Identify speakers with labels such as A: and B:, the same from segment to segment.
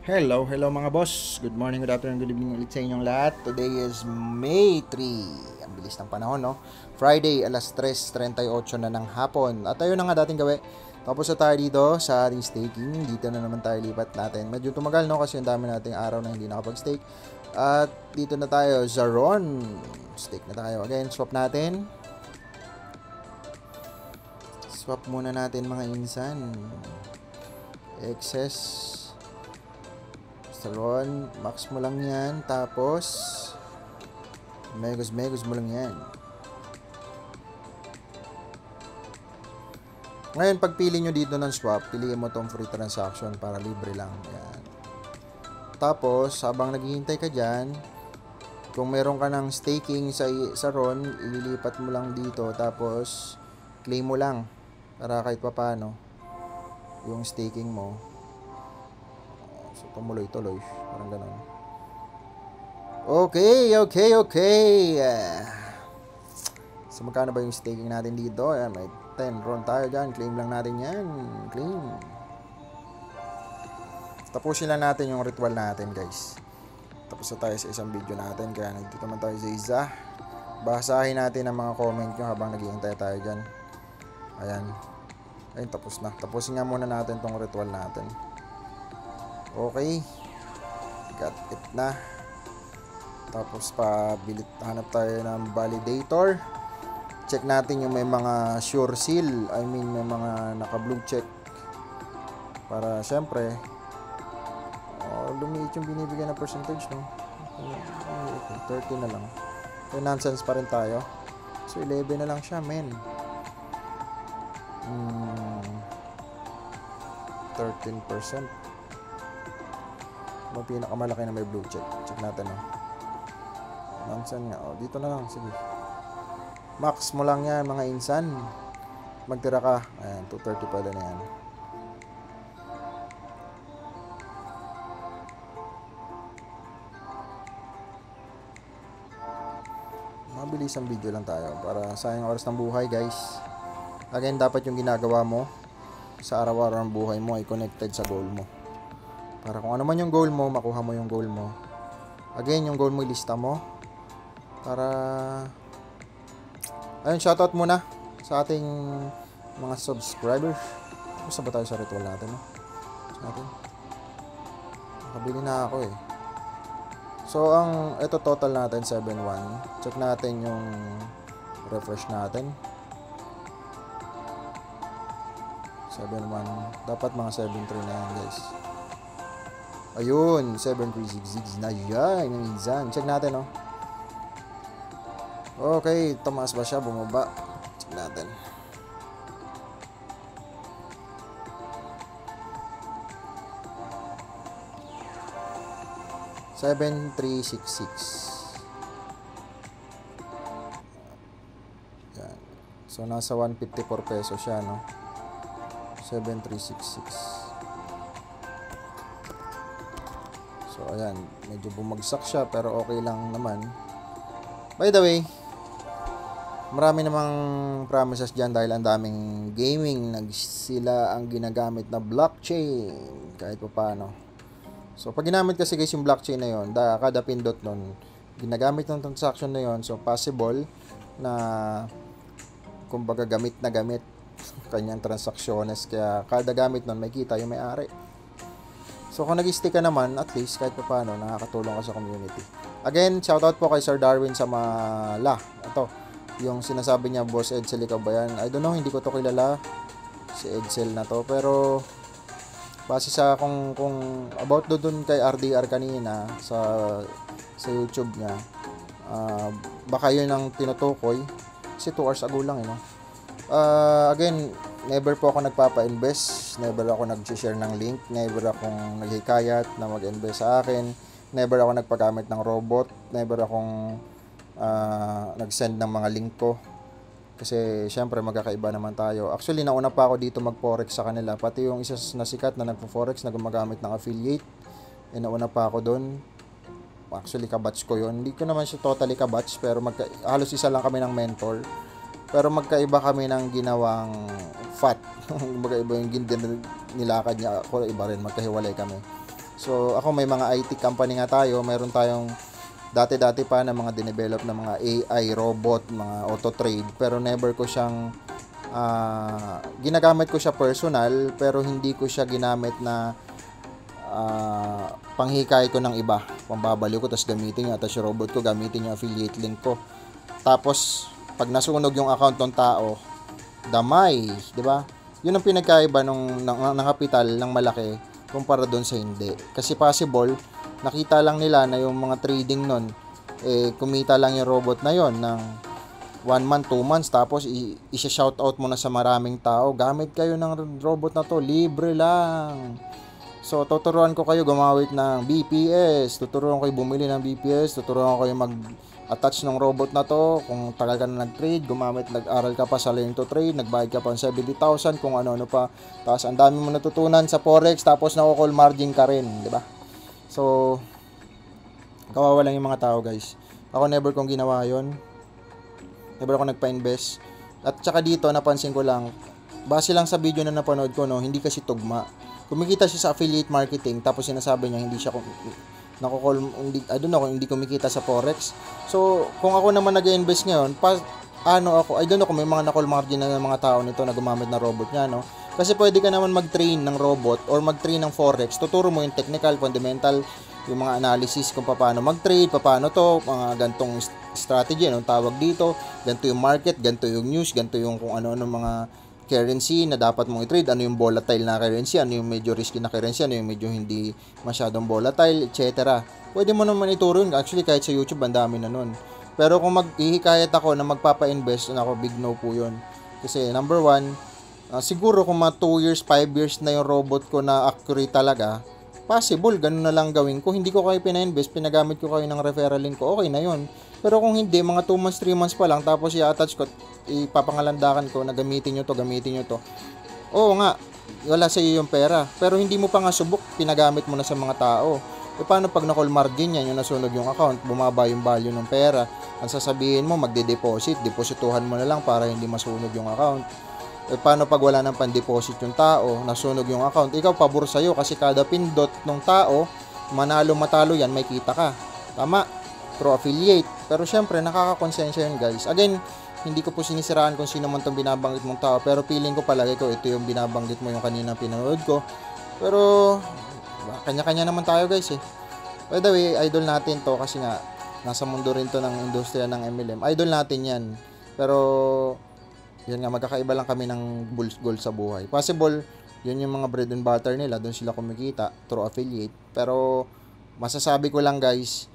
A: Hello, hello mga boss. Good morning, good afternoon, good evening ulit sa inyong lahat. Today is May 3. Ang bilis ng panahon, no? Friday, alas 3:38 na ng hapon. At ayun na nga dating gawi. Tapos na tayo dito sa ating staking. Dito na naman tayo lipat natin. Medyo tumagal, no? Kasi ang dami nating araw na hindi nakapag-stake. At dito na tayo, Zaron. Stake na tayo. Again, swap natin. Swap muna natin mga insan. Excess. Ron, max mo lang yan. Tapos, megas mo lang yan. Ngayon, pagpili nyo dito ng swap, piliin mo tong free transaction para libre lang. Yan. Tapos, habang naghihintay ka dyan, kung meron ka ng staking sa RON, ililipat mo lang dito. Tapos, claim mo lang. Para kahit papano, yung staking mo, so, tumuloy-tuloy. Parang ganon. Okay. So, magkano ba yung staking natin dito? Ayan, may 10 RON tayo dyan. Claim lang natin yan. Claim. Tapusin lang natin yung ritual natin, guys. Tapos na tayo sa isang video natin. Kaya nandito naman tayo sa isa. Basahin natin ang mga comment nyo habang naghihintay tayo dyan. Ayan. Ayun, tapos na. Tapusin nga muna natin tong ritual natin. Okay. Got it na. Tapos hanap tayo ng validator. Check natin yung may mga sure seal. I mean, may mga naka blue check. Para syempre, lumiit yung binibigyan na percentage, no? 30 na lang. So, nonsense pa rin tayo. So, 11 na lang siya, men. 13%. May pinakamalaki na may blue check. Check natin, no? Nonsense nga. Dito na lang. Sige. Max mo lang yan, mga insan. Magtira ka. Ayan, 230 pwede na yan. Mabilis ang video lang tayo para sayang oras ng buhay, guys. Again, dapat yung ginagawa mo sa araw-araw ng buhay mo ay connected sa goal mo. Para kung ano man yung goal mo, makuha mo yung goal mo. Again, yung goal mo, ilista mo. Para, ayun, shoutout muna sa ating mga subscribers. Basta ba tayo sa ritual natin, no? Nakabili na ako, eh. So, ito total natin, 7.1. Check natin yung refresh natin. 7.1. Dapat mga 7.3 na yan, guys. Ayun, 7.366 na yan. Yung insan. Check natin, no? Okay, tumaas ba siya? Bumaba. Check natin. $7.366. Yan. So, nasa 154 pesos siya, no? 7.366. So, ayan. Medyo bumagsak siya, pero okay lang naman. By the way, marami namang promises dyan dahil ang daming gaming sila ang ginagamit na blockchain kahit pa paano. So, pag ginamit kasi guys yung blockchain na yun, kada pindot nun, ginagamit ng transaction na yun, so possible na kumbaga gamit na gamit kanyang transactions, kaya kada gamit nun may kita yung may-ari. So, kung nag-stick ka naman, at least kahit pa paano, nakakatulong ka sa community. Again, shoutout po kay Sir Darwin sa Mala. Ito, yung sinasabi niya, Boss Edsel, ikaw ba yan? I don't know, hindi ko to kilala, si Edsel na to. Pero, base sa kung about doon kay RDR kanina, sa YouTube niya, baka yun ang tinutukoy. Kasi 2 hours ago lang, no? Again, never po ako nagpapa-invest, never ako nag-share ng link, never akong naghikayat na mag-invest sa akin, never ako nagpagamit ng robot, never akong nag-send ng mga link ko. Kasi syempre magkakaiba naman tayo. Actually, nauna pa ako dito mag-forex sa kanila. Pati yung isa na sikat na nagpo-forex na gumagamit ng affiliate, nauna pa ako doon. Actually, kabatch ko yun. Hindi ko naman siya totally kabatch, pero halos isa lang kami ng mentor. Pero magkaiba kami ng ginawang fat. Magkaiba yung nilakad niya. Ako iba rin. Magkahiwalay kami. So, ako may mga IT company nga tayo. Meron tayong dati-dati pa na mga dinevelop na mga AI, robot, mga auto trade. Pero never ko siyang ginagamit ko siya personal, pero hindi ko siya ginamit na panghikay ko ng iba. Pambabaliw ko, tapos gamitin niya. Tapos yung robot ko, gamitin yung affiliate link ko. Tapos, pag nasunog yung account ng tao, damay, di ba? Yun ang pinagkaiba ng kapital ng malaki kumpara doon sa hindi. Kasi possible, nakita lang nila na yung mga trading nun, kumita lang yung robot na yon ng 1 month, 2 months, tapos i-shoutout mo na sa maraming tao, gamit kayo ng robot na to, libre lang. So, tuturuan ko kayo gumamit ng BPS, tuturuan ko kayo bumili ng BPS, tuturuan ko kayo mag-attach ng robot na to. Kung tagal ka na nag-trade, nag-aral ka pa sa learn to trade, nagbayad ka pa ng 70,000, kung ano-ano pa. Tapos, ang dami mo natutunan sa Forex, tapos na-call margin ka rin, di ba? So, kawawa lang yung mga tao, guys. Ako never kong ginawa yon. Never ako nagpa-invest. At saka dito, napansin ko lang, base lang sa video na napanood ko, no, hindi kasi tugma. Kumikita siya sa affiliate marketing, tapos sinasabi niya hindi siya I don't know kung hindi kumikita sa Forex. So, kung ako naman nag-invest ngayon, I don't know kung may mga na-call margin na ng mga tao nito na gumamit na robot niya, no? Kasi pwede ka naman mag-train ng robot or mag-train ng Forex. Tuturo mo yung technical, fundamental, yung mga analysis kung paano mag-trade, paano to, mga gantong strategy, anong tawag dito, ganito yung market, ganito yung news, ganito yung kung ano-ano mga currency na dapat mong i-trade, ano yung volatile na currency, ano yung medyo risky na currency, ano yung medyo hindi masyadong volatile, etc. Pwede mo naman ituro yun. Actually, kahit sa YouTube, ang dami na nun. Pero kung maghihikayat ako na magpapa-invest, ako, big no po yun. Kasi, number one, siguro kung mga 2 years, 5 years na yung robot ko na accurate talaga, possible, ganun na lang gawin ko. Hindi ko kayo pina-invest, pinagamit ko kayo ng referral link ko, okay na yun. Pero kung hindi, mga 2 months, 3 months pa lang, tapos i-attach ko, ipapangalandakan ko na gamitin nyo to. Oo nga, wala sa iyo yung pera. Pero hindi mo pa nga subok, pinagamit mo na sa mga tao. Paano pag na-call margin yan, yung nasunog yung account, bumaba yung value ng pera, ang sasabihin mo, magde-deposit, deposituhan mo na lang para hindi masunog yung account. Paano pag wala nang pan-deposit yung tao, nasunog yung account, ikaw pabor sa'yo kasi kada pindot ng tao, manalo matalo yan, may kita ka. Tama, through affiliate. Pero syempre, nakakakonsensya yun, guys. Again, hindi ko po sinisiraan kung sino man itong binabanggit mong tao, pero feeling ko palagi ko ito yung binabanggit mo yung kanina pinanood ko. Pero kanya-kanya naman tayo, guys, eh. By the way, idol natin to kasi nga nasa mundo rin to ng industriya ng MLM. Idol natin yan. Pero yun nga, magkakaiba lang kami ng goal sa buhay. Possible, yun yung mga bread and butter nila, doon sila kumikita through affiliate. Pero masasabi ko lang, guys,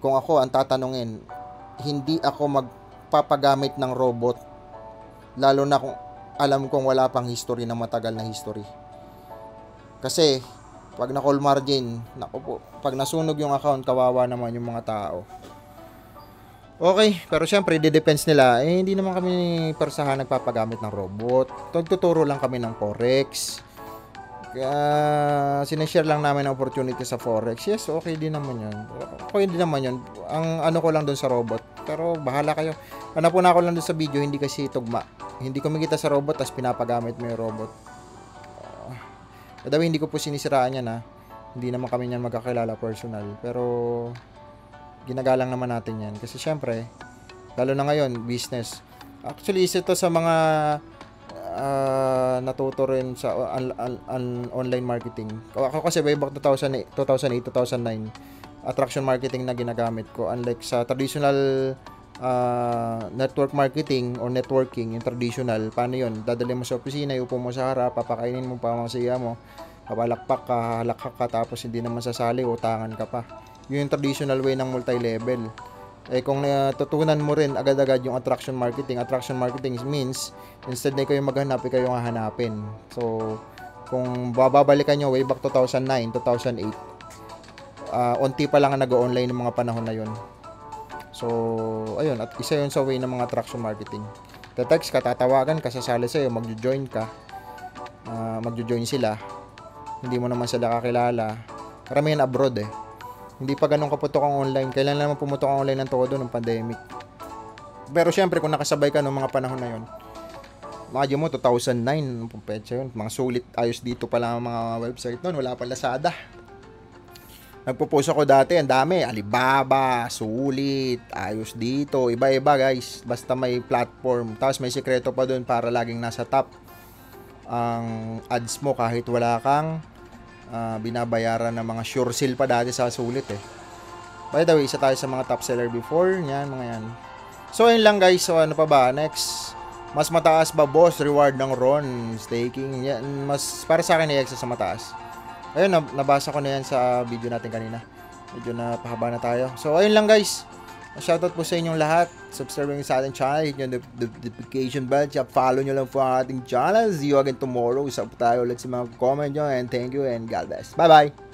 A: kung ako ang tatanungin, hindi ako magpapagamit ng robot, lalo na kung alam kong wala pang history na matagal na history. Kasi pag na-call margin, naku po, pag nasunog yung account, kawawa naman yung mga tao. Okay, pero syempre, depends nila. Hindi naman kami persahan nagpapagamit ng robot. Tuturo lang kami ng Forex. Kaya, sinishare lang namin ang opportunity sa Forex. Yes, okay din naman yun. Okay din naman yun. Ang ano ko lang dun sa robot. Pero, bahala kayo. Hanapuna ko lang dun sa video, hindi kasi tugma. Hindi kumikita sa robot, tas pinapagamit mo yung robot. By the way, hindi ko po sinisiraan yan, ha. Hindi naman kami yan magkakilala personal. Pero, ginagalang naman natin yan. Kasi, syempre, lalo na ngayon, business. Actually, isa to sa mga natuto rin sa online marketing. Ako kasi way back 2008, 2009, attraction marketing na ginagamit ko. Unlike sa traditional network marketing or networking, yung traditional, paano yun? Dadali mo sa opisina, iupo mo sa harap, papakainin mo, pamasiya mo, papalakpak ka, halakak ka, tapos hindi naman sasali, utangan ka pa. Yun yung traditional way ng multi-level. Kung natutunan mo rin agad-agad yung attraction marketing means, instead na kayo maghanap, kayo yung hahanapin. So, kung babalikan nyo way back 2009, 2008, unti pa lang nag-online ng mga panahon na yun. So, ayun, at isa yun sa way ng mga attraction marketing. Text ka, tatawagan ka, sasali sa'yo, magjo-join ka, magjo-join sila, hindi mo naman sila kakilala. Karamihan abroad eh. Hindi pa ganun kaputok ang online. Kailan naman pumutok ang online ng todo ng pandemic. Pero syempre, kung nakasabay ka ng mga panahon na yun, Imagine mo, 2009, petsa yun. Mga sulit, ayos dito pa lang ang mga website noon. Wala pa Lazada. nagpo-post ako dati, ang dami, Alibaba, Sulit, ayos dito, iba-iba guys, basta may platform, tapos may sikreto pa dun para laging nasa top ang ads mo kahit wala kang binabayaran ng mga sure sale pa dati sa Sulit eh. By the way, isa tayo sa mga top seller before, yan, mga yan. So, yun lang guys, so ano pa ba, next, mas mataas ba boss reward ng Ron staking? Yan, mas para sa akin i-exa sa mataas. Ayun, nabasa ko na yan sa video natin kanina. Medyo na pahaba na tayo. So ayun lang guys. Shoutout po sa inyong lahat. Subscribe sa ating channel. Hit nyo notification bell. Follow nyo lang po ang ating channel. See you again tomorrow. Isa po tayo ulit sa mga comment nyo. And thank you and God bless. Bye bye.